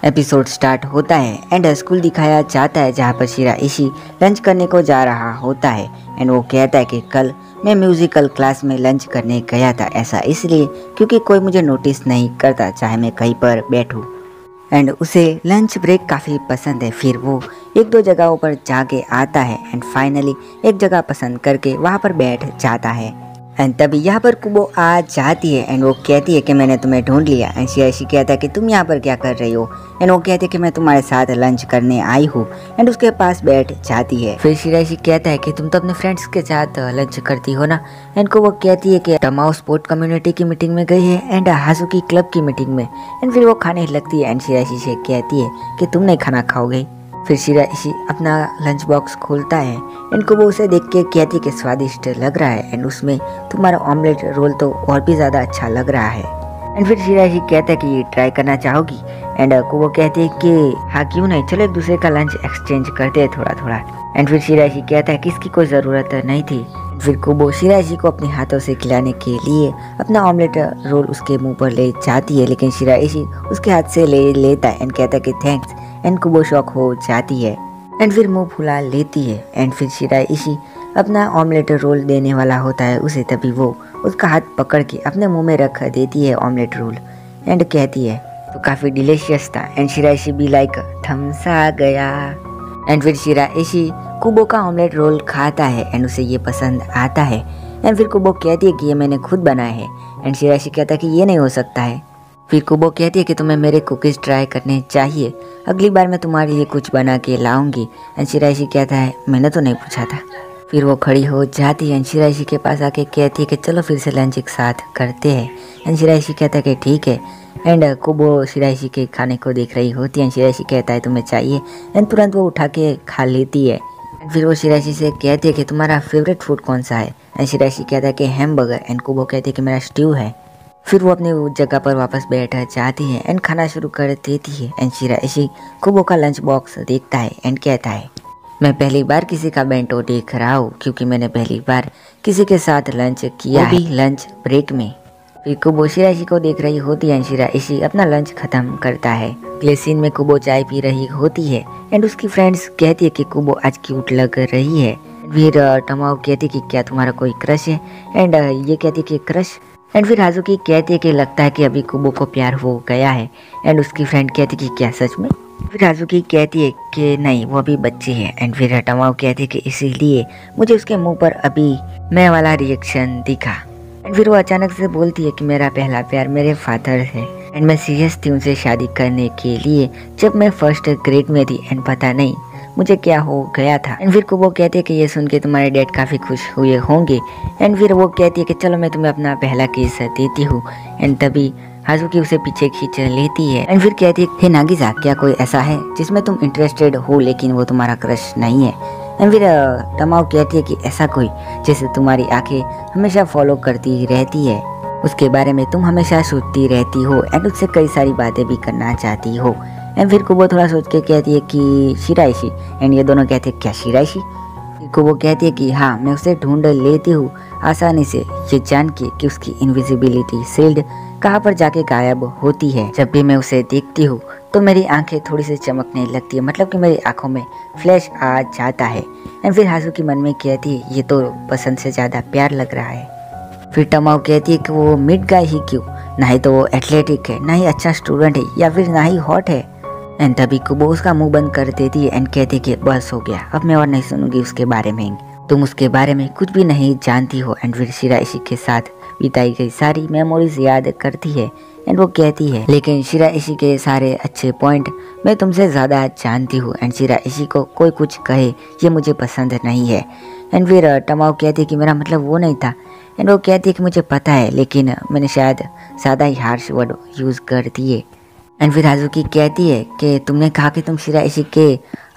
Episode start होता है and school दिखाया जाता है जहाँ पर शिराइशी लंच करने को जा रहा होता है एंड वो कहता है कि कल मैं म्यूजिकल क्लास में लंच करने गया था, ऐसा इसलिए क्योंकि कोई मुझे नोटिस नहीं करता चाहे मैं कहीं पर बैठूं। एंड उसे लंच ब्रेक काफ़ी पसंद है। फिर वो एक दो जगहों पर जाके आता है एंड फाइनली एक जगह पसंद करके वहाँ पर बैठ जाता है। एंड तभी यहाँ पर कुबो आ जाती है एंड वो कहती है कि मैंने तुम्हें ढूंढ लिया। एंड शिराइशी कहता है कि तुम यहाँ पर क्या कर रही हो। एंड वो कहती है कि मैं तुम्हारे साथ लंच करने आई हूँ एंड उसके पास बैठ जाती है। फिर शिराइशी कहता है कि तुम तो अपने फ्रेंड्स के साथ लंच करती हो ना। एंड को वो कहती है कि टमाओ स्पोर्ट कम्युनिटी की मीटिंग में गई है एंड हाजुकी क्लब की मीटिंग में। एंड फिर वो खाने लगती है एंड शिराइशी से कहती है कि तुम नहीं खाना खाओगे। फिर शिराइशी अपना लंच बॉक्स खोलता है एंड को वो उसे देख के कहती है कि स्वादिष्ट लग रहा है एंड उसमें तुम्हारा ऑमलेट रोल तो और भी ज़्यादा अच्छा लग रहा है। एंड फिर शिराइशी कहता है कि ये ट्राई करना चाहोगी। एंड को वो कहती है कि हाँ क्यों नहीं, चलो एक दूसरे का लंच एक्सचेंज करते हैं थोड़ा थोड़ा। एंड फिर शिराइशी कहता है कि इसकी कोई ज़रूरत नहीं थी। फिर कुबो शिराइशी को अपने हाथों से खिलाने के लिए अपना ऑमलेट रोल उसके मुंह पर ले जाती है, लेकिन शिराइशी उसके हाथ से ले लेता है एंड कहता है कि थैंक्स। एंड कुबो शॉक हो जाती है एंड फिर मुंह फुला लेती है। एंड फिर शिराइशी अपना ऑमलेट रोल देने वाला होता है उसे, तभी वो उसका हाथ पकड़ के अपने मुंह में रख देती है ऑमलेट रोल एंड कहती है तो काफ़ी डिलीशियस था। एंड शिराइशी भी लाइक थमसा गया। एंड फिर शिराइशी कुबो का ऑमलेट रोल खाता है एंड उसे ये पसंद आता है। एंड फिर कुबो कहती है कि ये मैंने खुद बनाया है। एंड शिराइशी कहता है कि ये नहीं हो सकता है। फिर कुबो कहती है कि तुम्हें मेरे कुकीज़ ट्राई करने चाहिए, अगली बार मैं तुम्हारे लिए कुछ बना के लाऊंगी। एंड शिराइशी कहता है मैंने तो नहीं पूछा था। फिर वो खड़ी हो जाती है एंड शिराइशी के पास आके कहती है कि चलो फिर से लंच एक साथ करते हैं। एंड शिराइशी कहता है कि ठीक है। एंड कुबो शिराइशी के खाने को देख रही होती है एंड शिराइशी कहता है तुम्हें चाहिए। एंड तुरंत वो उठा के खा लेती है। एंड फिर वो शिराइशी से कहती है कि तुम्हारा फेवरेट फूड कौन सा है। एंड शिराइशी कहता है कि हैमबर्गर। एंड कुबो कहती है कि मेरा स्ट्यू है। फिर वो अपनी जगह पर वापस बैठ जाती है एंड खाना शुरू कर देती है। एंड शिराइशी कुबो का लंच बॉक्स देखता है एंड कहता है मैं पहली बार किसी का बेंटो देख रहा हूँ क्योंकि मैंने पहली बार किसी के साथ लंच किया भी लंच ब्रेक में। फिर कुबो शिराइशी को देख रही होती है एंड शिराइशी अपना लंच खत्म करता है। अगले सीन में कुबो चाय पी रही होती है एंड उसकी फ्रेंड्स कहती है कि कुबो आज क्यूट लग रही है। फिर टमाओ कहती कि क्या तुम्हारा कोई क्रश है। एंड ये कहती कि क्रश। एंड फिर हाजुकी कहती है कि लगता है कि अभी कुबो को प्यार हो गया है। एंड उसकी फ्रेंड कहती कि क्या सच में। फिर हाजुकी कहती है कि नहीं वो अभी बच्ची है। एंड फिर टमाओ कहती है कि इसीलिए मुझे उसके मुंह पर अभी मैं वाला रिएक्शन दिखा। एंड फिर वो अचानक से बोलती है कि मेरा पहला प्यार मेरे फादर है एंड मैं सीरियस थी उनसे शादी करने के लिए जब मैं फर्स्ट ग्रेड में थी एंड पता नहीं मुझे क्या हो गया था। एंड फिर वो कहते हैं कि ये सुन के तुम्हारे डैड काफ़ी खुश हुए होंगे। एंड फिर वो कहती है कि चलो मैं तुम्हें अपना पहला किस देती हूँ। एंड तभी हाजुकी उसे पीछे खींच लेती है एंड फिर कहती है हे नागिसा क्या कोई ऐसा है जिसमें तुम इंटरेस्टेड हो लेकिन वो तुम्हारा क्रश नहीं है। एंड फिर टमाओ कहती है कि ऐसा कोई जैसे तुम्हारी आंखें हमेशा फॉलो करती रहती है, उसके बारे में तुम हमेशा सोचती रहती हो एंड उससे कई सारी बातें भी करना चाहती हो। एंड फिर कुबो थोड़ा सोच के कहती है कि शिराइशी। एंड ये दोनों कहते हैं क्या शिराइशी। फिर कुबो कहती है कि हाँ मैं उसे ढूंढ लेती हूँ आसानी से ये जान के कि उसकी इनविजिबिलिटी शील्ड कहाँ पर जाके गायब होती है। जब भी मैं उसे देखती हूँ तो मेरी आंखें थोड़ी सी चमकने लगती है, मतलब कि मेरी आंखों में फ्लैश आ जाता है। एंड फिर हाजुकी मन में कहती है ये तो पसंद से ज़्यादा प्यार लग रहा है। फिर टमाओ कहती है कि वो मिड गाय ही क्यों, ना ही तो वो एथलेटिक है, ना ही अच्छा स्टूडेंट है या फिर ना ही हॉट है। एंड तभी कुबो उसका मुंह बंद कर देती है एंड कहती है कि बस हो गया, अब मैं और नहीं सुनूंगी उसके बारे में, तुम उसके बारे में कुछ भी नहीं जानती हो। एंड फिर शिराइशी के साथ बिताई गई सारी मेमोरीज याद करती है एंड वो कहती है लेकिन शिराइशी के सारे अच्छे पॉइंट मैं तुमसे ज़्यादा जानती हूँ एंड शिराइशी को कोई कुछ कहे ये मुझे पसंद नहीं है। एंड फिर टमाओ कहती है कि मेरा मतलब वो नहीं था। एंड वो कहती है कि मुझे पता है लेकिन मैंने शायद ज़्यादा ही हार्श वर्ड यूज़ कर दिए। एंड फिर हाजुकी कहती है कि तुमने कहा कि तुम शिराइशी के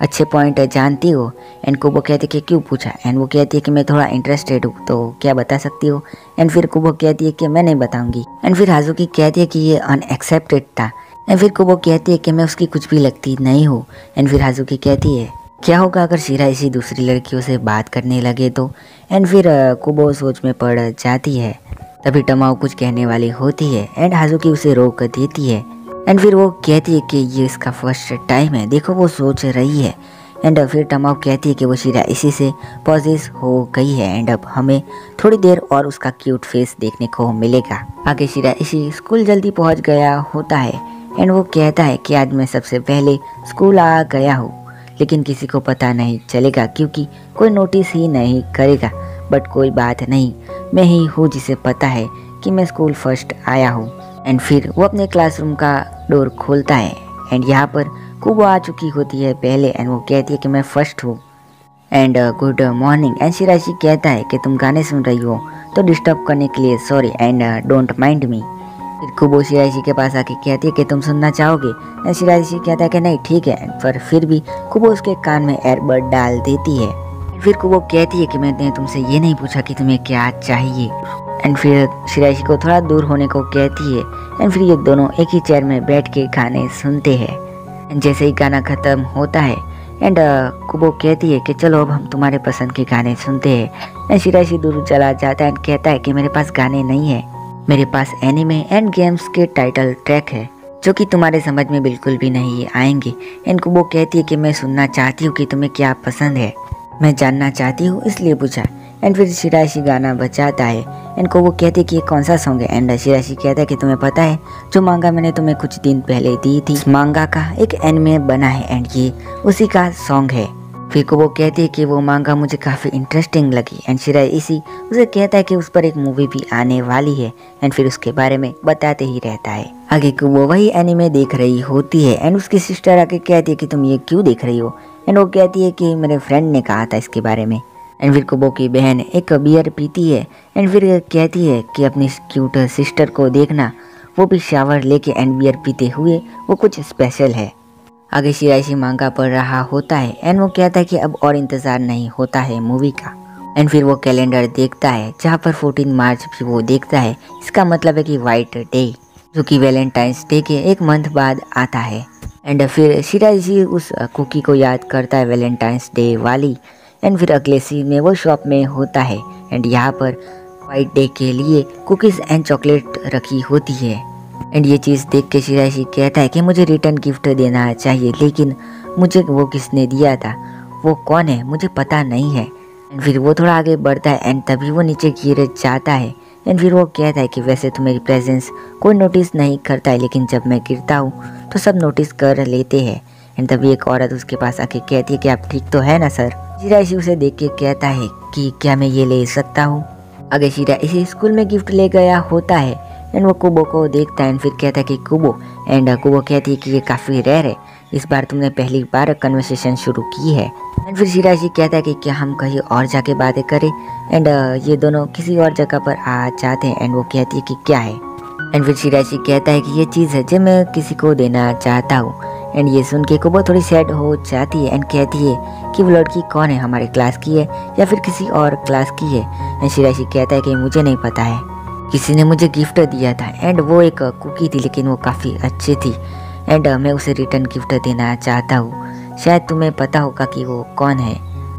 अच्छे पॉइंट जानती हो। एंड कुबो कहती है कि क्यों पूछा। एंड वो कहती है कि मैं थोड़ा इंटरेस्टेड हूँ, तो क्या बता सकती हो। एंड फिर कुबो कहती है कि मैं नहीं बताऊंगी। एंड फिर हाजुकी कहती है कि ये अनएक्सेप्टेड था। एंड फिर कुबो कहती है कि मैं उसकी कुछ भी लगती नहीं हूँ। एंड फिर हाजुकी कहती है क्या होगा अगर शिराइशी दूसरी लड़कियों से बात करने लगे तो। एंड फिर कुबो सोच में पड़ जाती है। तभी टमाओ कुछ कहने वाली होती है एंड हाजुकी उसे रोक देती है। एंड फिर वो कहती है कि ये इसका फर्स्ट टाइम है, देखो वो सोच रही है। एंड फिर टमाओ कहती है कि वो शिराइशी से पॉजेस हो गई है एंड अब हमें थोड़ी देर और उसका क्यूट फेस देखने को मिलेगा। आगे शिराइशी स्कूल जल्दी पहुंच गया होता है एंड वो कहता है कि आज मैं सबसे पहले स्कूल आ गया हूँ, लेकिन किसी को पता नहीं चलेगा क्योंकि कोई नोटिस ही नहीं करेगा। बट कोई बात नहीं, मैं ही हूँ जिसे पता है कि मैं स्कूल फर्स्ट आया हूँ। एंड फिर वो अपने क्लासरूम का डोर खोलता है एंड यहाँ पर कुबो आ चुकी होती है पहले एंड वो कहती है कि मैं फर्स्ट हूँ एंड गुड मॉर्निंग। एंड शिराइशी कहता है कि तुम गाने सुन रही हो तो डिस्टर्ब करने के लिए सॉरी एंड डोंट माइंड मी। फिर कुबो शिराइशी के पास आके कहती है कि तुम सुनना चाहोगे। एंड शिराइशी कहता है कि नहीं ठीक है, पर फिर भी कुबो उसके कान में एयरबड डाल देती है। फिर कुबो कहती है कि मैंने तुमसे ये नहीं पूछा कि तुम्हें क्या चाहिए। एंड फिर शिराइशी को थोड़ा दूर होने को कहती है एंड फिर ये दोनों एक ही चेयर में बैठ के गाने सुनते हैं। एंड जैसे ही गाना ख़त्म होता है एंड कुबो कहती है कि चलो अब हम तुम्हारे पसंद के गाने सुनते हैं। एंड शिराइशी दूर चला जाता है एंड कहता है कि मेरे पास गाने नहीं है, मेरे पास एनिमे एंड गेम्स के टाइटल ट्रैक है जो कि तुम्हारे समझ में बिल्कुल भी नहीं आएंगे। एंड कुबो कहती है कि मैं सुनना चाहती हूँ कि तुम्हें क्या पसंद है, मैं जानना चाहती हूँ इसलिए पूछा। एंड फिर शिराइशी गाना बजाता है एंड कुबो कहती है कि ये कौन सा सॉन्ग है। एंड शिराइशी कहता है कि तुम्हें पता है जो मांगा मैंने तुम्हें कुछ दिन पहले दी थी, मांगा का एक एनिमे बना है एंड ये उसी का सॉन्ग है। फिर कुबो कहती है कि वो मांगा मुझे काफ़ी इंटरेस्टिंग लगी। एंड शिराइशी उसे कहता है कि उस पर एक मूवी भी आने वाली है एंड फिर उसके बारे में बताते ही रहता है। आगे कुबो वही एनिमे देख रही होती है एंड उसकी सिस्टर आके कहती है कि तुम ये क्यों देख रही हो। एंड वो कहती है कि मेरे फ्रेंड ने कहा था इसके बारे में। एंड फिर कुबो की बहन एक बियर पीती है एंड फिर कहती है कि अपनी क्यूट सिस्टर को देखना, वो भी शावर लेके एंड बियर पीते हुए, वो कुछ स्पेशल है। आगे शिराइशी मांगा पढ़ रहा होता है एंड वो कहता है कि अब और इंतज़ार नहीं होता है मूवी का। एंड फिर वो कैलेंडर देखता है जहाँ पर 14 मार्च भी वो देखता है। इसका मतलब है कि वाइट डे, जो कि वैलेंटाइंस डे के एक मंथ बाद आता है। एंड फिर शिराइशी उस कुकी को याद करता है वैलेंटाइंस डे वाली। एंड फिर अगले सीन में वो शॉप में होता है एंड यहाँ पर वाइट डे के लिए कुकीज़ एंड चॉकलेट रखी होती है। एंड ये चीज़ देख के शिराइशी कहता है कि मुझे रिटर्न गिफ्ट देना चाहिए, लेकिन मुझे वो किसने दिया था, वो कौन है, मुझे पता नहीं है। एंड फिर वो थोड़ा आगे बढ़ता है एंड तभी वो नीचे गिर जाता है। एंड फिर वो कहता है कि वैसे तो मेरी प्रेजेंस कोई नोटिस नहीं करता है, लेकिन जब मैं गिरता हूँ तो सब नोटिस कर लेते हैं। एंड तभी एक औरत उसके पास आके कहती है कि आप ठीक तो है ना सर। शिराइशी उसे देख के कहता है कि क्या मैं ये ले सकता हूँ। आगे शिराइशी स्कूल में गिफ्ट ले गया होता है एंड वो कुबो को देखता है एंड फिर कहता है कि कुबो। एंड कुबो कहती है कि ये काफ़ी रेयर है, इस बार तुमने पहली बार कन्वर्सेशन शुरू की है। एंड फिर शिराइशी कहता है कि क्या हम कहीं और जाके बातें करें। एंड ये दोनों किसी और जगह पर आ जाते हैं एंड वो कहती है कि क्या है। एंड फिर शिराइशी कहता है कि ये चीज़ है जो मैं किसी को देना चाहता हूँ। एंड ये सुन के कुबो थोड़ी सैड हो जाती है एंड कहती है कि वो लड़की कौन है, हमारे क्लास की है या फिर किसी और क्लास की है। एंड शिराइशी कहता है कि मुझे नहीं पता है, किसी ने मुझे गिफ्ट दिया था एंड वो एक कुकी थी, लेकिन वो काफ़ी अच्छी थी एंड मैं उसे रिटर्न गिफ्ट देना चाहता हूँ। शायद तुम्हें पता होगा कि वो कौन है,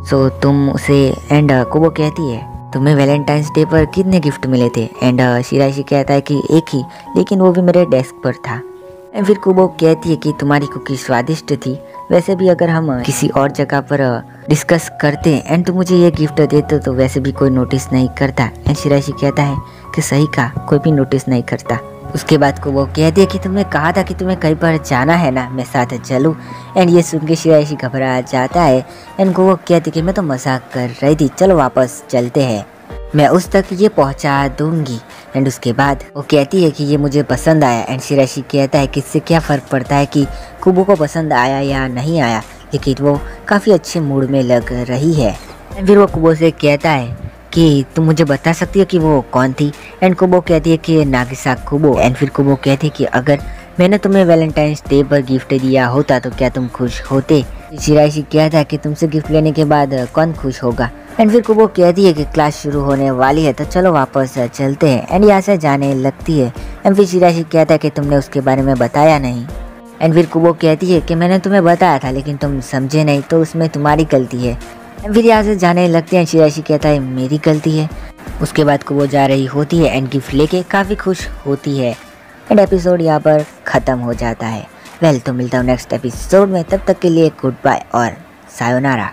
सो तुम उसे। एंड कुबो कहती है तुम्हें वैलेंटाइंस डे पर कितने गिफ्ट मिले थे। एंड शिराइशी कहता है कि एक ही, लेकिन वो भी मेरे डेस्क पर था। एंड फिर कुबो कहती है कि तुम्हारी कुकी स्वादिष्ट थी, वैसे भी अगर हम किसी और जगह पर डिस्कस करते हैं एंड तुम मुझे ये गिफ्ट देते तो वैसे भी कोई नोटिस नहीं करता। एंड शिराइशी कहता है कि सही कहा, कोई भी नोटिस नहीं करता। उसके बाद कुबो कहती है कि तुमने कहा था कि तुम्हें कहीं पर जाना है ना, मैं साथ चलूँ। एंड ये सुन के शिराइशी घबरा जाता है एंड कुबो कहती है कि मैं तो मजाक कर रही थी, चलो वापस चलते हैं, मैं उस तक ये पहुंचा दूंगी। एंड उसके बाद वो कहती है कि ये मुझे पसंद आया। एंड शिराइशी कहता है कि इससे क्या फ़र्क पड़ता है कि कुबो को पसंद आया या नहीं आया, लेकिन वो काफ़ी अच्छे मूड में लग रही है। एंड फिर वो कुबो से कहता है कि तुम मुझे बता सकती हो कि वो कौन थी। एंड कुबो कहती है कि नागिसा कुबो। एंड फिर कुबो कहती है कि अगर मैंने तुम्हें वैलेंटाइंस डे पर गिफ्ट दिया होता तो क्या तुम खुश होते? शिराइशी कहता है कि तुमसे गिफ्ट लेने के बाद कौन खुश होगा। एंड फिर कुबो कहती है कि क्लास शुरू होने वाली है तो चलो वापस चलते हैं। एंड यहाँ से जाने लगती है। एंड फिर शिराइशी कहता है कि तुमने उसके बारे में बताया नहीं। एंड फिर कुबो कहती है कि मैंने तुम्हें बताया था लेकिन तुम समझे नहीं तो उसमें तुम्हारी गलती है। एंड फिर यहाँ से जाने लगते हैं। शिराइशी कहता है मेरी गलती है। उसके बाद कुबो जा रही होती है एंड गिफ्ट लेके काफ़ी खुश होती है। एंड एपिसोड यहाँ पर ख़त्म हो जाता है। वेल तो मिलता हूँ नेक्स्ट एपिसोड में, तब तक के लिए गुड बाय और सायोनारा।